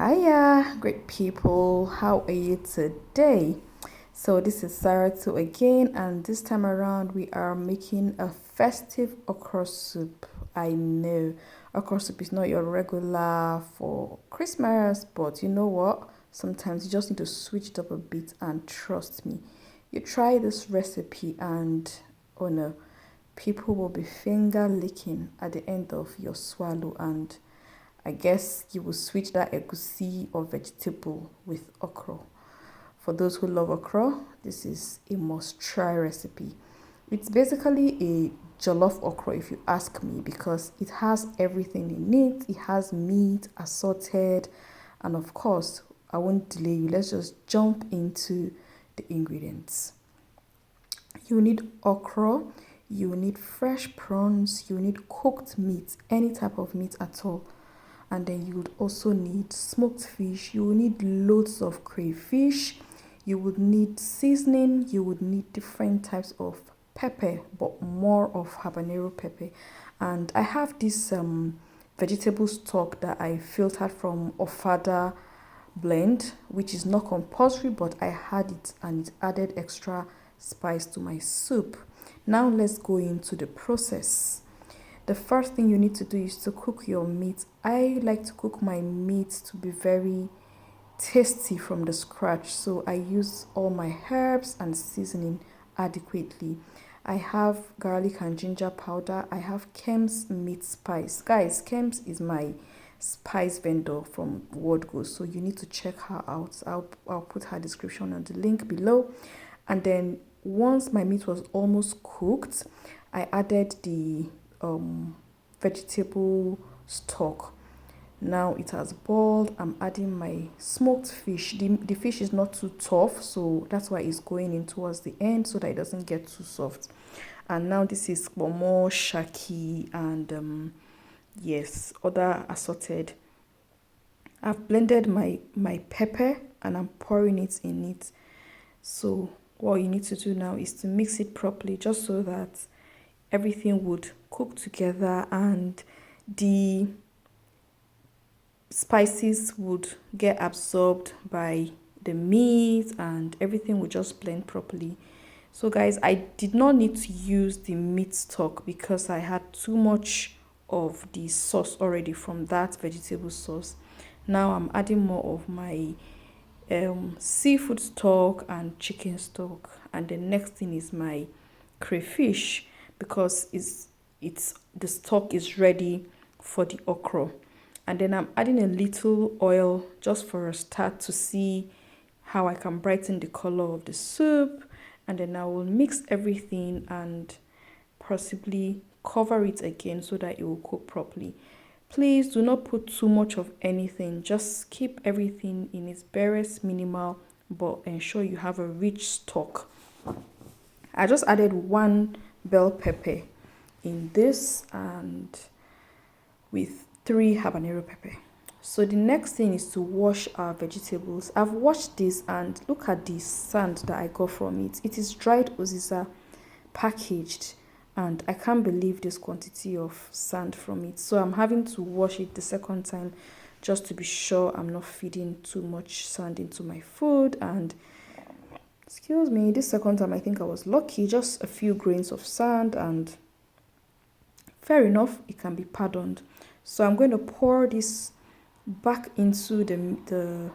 Hiya, great people. How are you today? So this is Sarah too again, and this time around we are making a festive okra soup. I know okra soup is not your regular for Christmas, but you know what? Sometimes you just need to switch it up a bit, and trust me, you try this recipe and oh no, people will be finger licking at the end of your swallow, and I guess you will switch that egusi or vegetable with okra. For those who love okra, this is a must try recipe. It's basically a jollof okra if you ask me, because it has everything in it. It has meat, assorted, and of course, I won't delay you. Let's just jump into the ingredients. You need okra, you need fresh prawns, you need cooked meat, any type of meat at all. And then you would also need smoked fish, you will need loads of crayfish, you would need seasoning, you would need different types of pepper, but more of habanero pepper. And I have this vegetable stock that I filtered from Ofada blend, which is not compulsory, but I had it and it added extra spice to my soup. Now let's go into the process. The first thing you need to do is to cook your meat. I like to cook my meat to be very tasty from the scratch, so I use all my herbs and seasoning adequately. I have garlic and ginger powder. I have Kem's meat spice. Guys, Kem's is my spice vendor from Word Go, so you need to check her out. I'll put her description on the link below. And then once my meat was almost cooked, I added the vegetable stock. Now it has boiled. I'm adding my smoked fish. The fish is not too tough, so that's why it's going in towards the end so that it doesn't get too soft. And now this is more shaki and yes, other assorted. I've blended my pepper and I'm pouring it in it. So what you need to do now is to mix it properly, just so that everything would cook together and the spices would get absorbed by the meat and everything would just blend properly. So guys, I did not need to use the meat stock because I had too much of the sauce already from that vegetable sauce. Now I'm adding more of my seafood stock and chicken stock, and the next thing is my crayfish, because it's the stock is ready for the okra. And then I'm adding a little oil just for a start to see how I can brighten the color of the soup. And then I will mix everything and possibly cover it again so that it will cook properly. Please do not put too much of anything. Just keep everything in its barest minimal, but ensure you have a rich stock. I just added one bell pepper in this and with 3 habanero pepper. So the next thing is to wash our vegetables. I've washed this and look at the sand that I got from it. It is dried uziza packaged, and I can't believe this quantity of sand from it. So I'm having to wash it the second time just to be sure I'm not feeding too much sand into my food. And excuse me, this second time I think I was lucky, just a few grains of sand, and fair enough, it can be pardoned. So I'm going to pour this back into the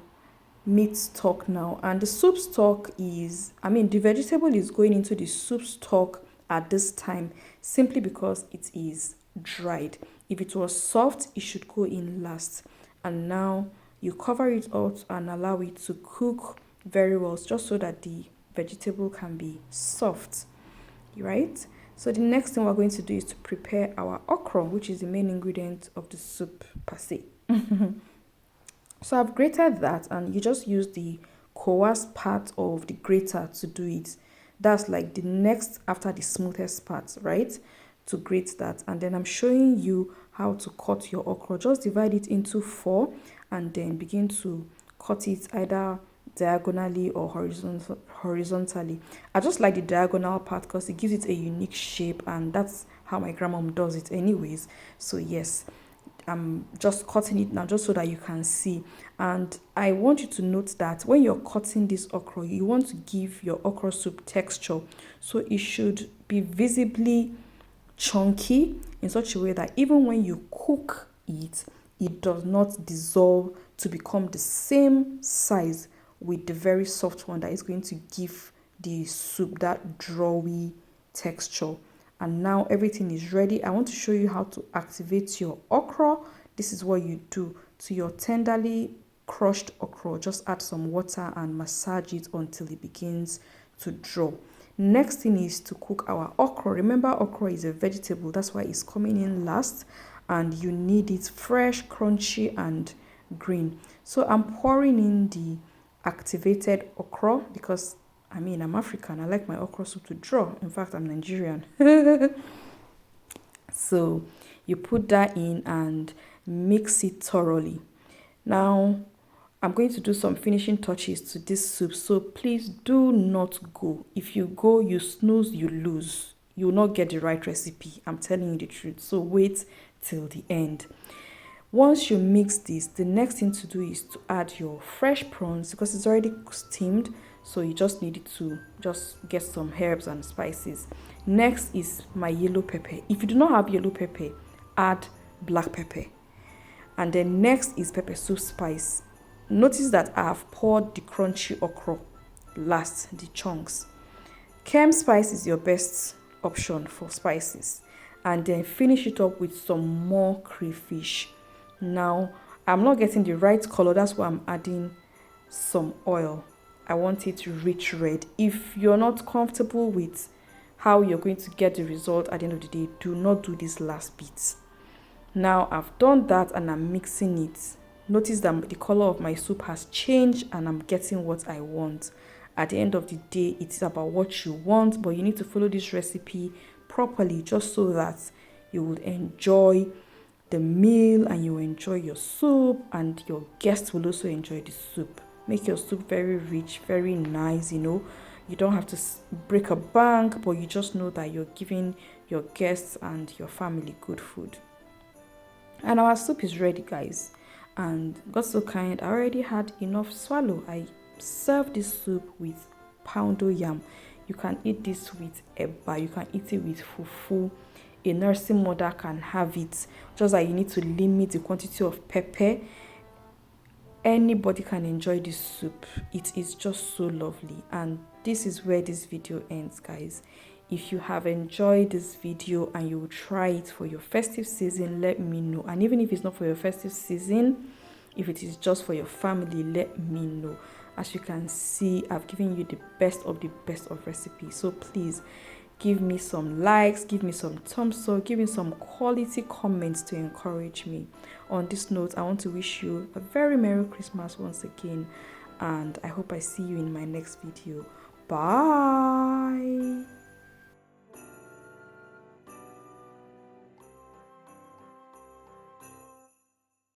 meat stock now, and the soup stock is, the vegetable is going into the soup stock at this time simply because it is dried. If it was soft, it should go in last. And now you cover it out and allow it to cook very well, just so that the vegetable can be soft, right? So the next thing we're going to do is to prepare our okra, which is the main ingredient of the soup per se. So I've grated that, and you just use the coarse part of the grater to do it. That's like the next after the smoothest part, right? To grate that. And then I'm showing you how to cut your okra. Just divide it into 4 and then begin to cut it either diagonally or horizontally. I just like the diagonal part because it gives it a unique shape, and that's how my grandmom does it anyways. So yes, I'm just cutting it now just so that you can see. And I want you to note that when you're cutting this okra, you want to give your okra soup texture. So it should be visibly chunky in such a way that even when you cook it, it does not dissolve to become the same size with the very soft one that is going to give the soup that drawy texture. And now everything is ready. I want to show you how to activate your okra. This is what you do to your tenderly crushed okra. Just add some water and massage it until it begins to draw. Next thing is to cook our okra. Remember, okra is a vegetable, that's why it's coming in last, and you need it fresh, crunchy, and green. So I'm pouring in the activated okra because I'm African. I like my okra soup to draw. In fact, I'm Nigerian. So you put that in and mix it thoroughly. Now I'm going to do some finishing touches to this soup, so please do not go. If you go, you snooze, you lose. You will not get the right recipe. I'm telling you the truth. So wait till the end. Once you mix this, the next thing to do is to add your fresh prawns because it's already steamed. So you just need to just get some herbs and spices. Next is my yellow pepper. If you do not have yellow pepper, add black pepper. And then next is pepper soup spice. Notice that I have poured the crunchy okra last, the chunks. Kem spice is your best option for spices. And then finish it up with some more crayfish. Now, I'm not getting the right color, that's why I'm adding some oil. I want it rich red. If you're not comfortable with how you're going to get the result at the end of the day, do not do this last bit. Now I've done that and I'm mixing it. Notice that the color of my soup has changed and I'm getting what I want. At the end of the day, it's about what you want, but you need to follow this recipe properly just so that you will enjoy the meal and you enjoy your soup and your guests will also enjoy the soup. Make your soup very rich, very nice, You don't have to break a bank, but you just know that you're giving your guests and your family good food. And our soup is ready, guys. And God so kind, I already had enough swallow. I served this soup with poundo yam. You can eat this with eba. You can eat it with fufu. A nursing mother can have it. Just like you need to limit the quantity of pepper. Anybody can enjoy this soup. It is just so lovely. And this is where this video ends, guys. If you have enjoyed this video and you will try it for your festive season, let me know. And even if it's not for your festive season, if it is just for your family, let me know. As you can see, I've given you the best of recipes. So please give me some likes, give me some thumbs up, give me some quality comments to encourage me. On this note, I want to wish you a very Merry Christmas once again. And I hope I see you in my next video. Bye.